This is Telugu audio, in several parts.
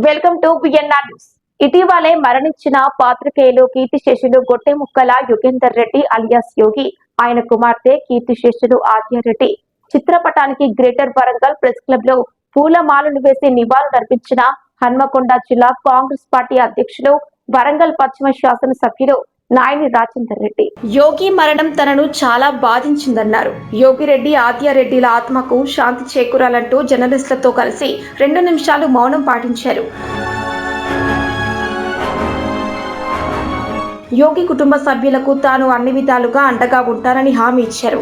Welcome to VNR news. ఇటీవలే మరణించిన పాత్రికేయులు కీర్తిశేషులు గొట్టెముక్కల యుగేందర్ రెడ్డి అలియాస్ యోగి, ఆయన కుమార్తె కీర్తిశేషులు ఆద్యారెడ్డి చిత్రపటానికి గ్రేటర్ వరంగల్ ప్రెస్ క్లబ్ లో పూలమాలలు వేసి నివాళులర్పించిన హన్మకొండ జిల్లా కాంగ్రెస్ పార్టీ అధ్యక్షులు, వరంగల్ పశ్చిమ శాసన సభ్యులు నాయని రాజేందర్ రెడ్డి. యోగి మరణం తనను చాలా బాధించిందన్నారు. యోగిరెడ్డి ఆద్యారెడ్డిల ఆత్మకు శాంతి చేకూరాలంటూ జర్నలిస్టులతో కలిసి 2 నిమిషాలు మౌనం పాటించారు. యోగి కుటుంబ సభ్యులకు తాను అన్ని విధాలుగా అండగా ఉంటానని హామీ ఇచ్చారు.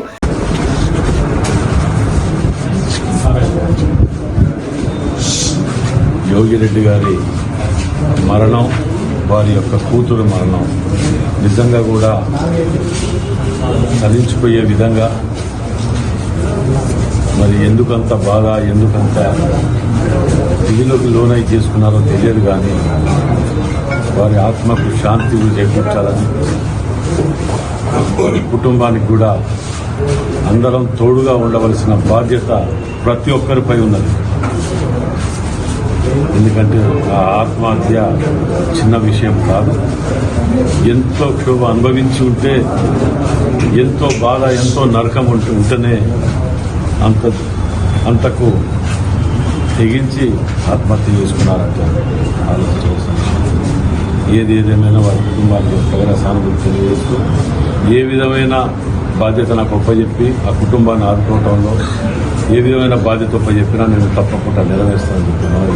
యోగిరెడ్డి గారి మరణం, వారి యొక్క కూతురు మరణం నిజంగా కూడా తరించిపోయే విధంగా, మరి ఎందుకంత బాధ, ఎందుకంత దిగులోకి లోనై చేసుకున్నారో తెలియదు. కానీ వారి ఆత్మకు శాంతి చేకూర్చాలని, వారి కుటుంబానికి కూడా అందరం తోడుగా ఉండవలసిన బాధ్యత ప్రతి ఒక్కరిపై ఉన్నది. ఎందుకంటే ఆ ఆత్మహత్య చిన్న విషయం కాదు. ఎంతో క్షోభ అనుభవించి ఉంటే, ఎంతో బాధ, ఎంతో నరకం ఉంటేనే అంతకు తెగించి ఆత్మహత్య చేసుకున్నారంటే ఆలోచించవలసిన విషయం. ఏదేమైనా వారి కుటుంబానికి ప్రగాఢ సానుభూతి తెలియజేస్తూ, ఏ విధమైన బాధ్యత నాకు ఒప్పజెప్పి ఆ కుటుంబాన్ని ఆదుకోవడంలో ఏ విధమైన బాధ్యత ఒప్పజెప్పినా నేను తప్పకుండా నెరవేరుస్తానని చెప్పి మనవి.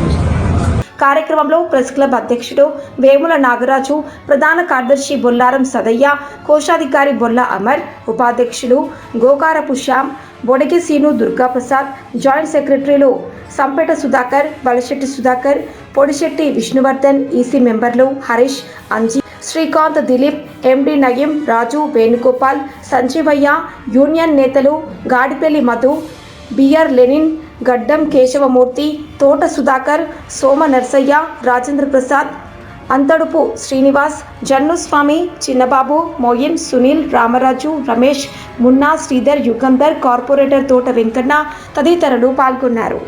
కార్యక్రమంలో ప్రెస్ క్లబ్ అధ్యక్షుడు వేముల నాగరాజు, ప్రధాన కార్యదర్శి బొల్లారం సదయ్య, కోశాధికారి బొల్ల అమర్, ఉపాధ్యక్షులు గోకారపు శ్యామ్, బొడిగి సీను, దుర్గాప్రసాద్, జాయింట్ సెక్రటరీలు సంపేట సుధాకర్, బలశెట్టి సుధాకర్, పొడిశెట్టి విష్ణువర్ధన్, ఈసీ మెంబర్లు హరీష్, అంజీ, శ్రీకాంత్, దిలీప్, ఎండి నయీం, రాజు, వేణుగోపాల్, సంజీవయ్య, యూనియన్ నేతలు గాడిపల్లి మధు, బిఆర్ లెనిన్, గడ్డం కేశవమూర్తి, తోట సుధాకర్, సోమ నర్సయ్య, రాజేంద్ర ప్రసాద్, అంతడుపు శ్రీనివాస్, జన్నుస్వామి, చిన్నబాబు, మోయిన్, సునీల్, రామరాజు, రమేష్, మున్నా, శ్రీధర్, యుగంధర్, కార్పొరేటర్ తోట వెంకన్న తదితరులు పాల్గొన్నారు.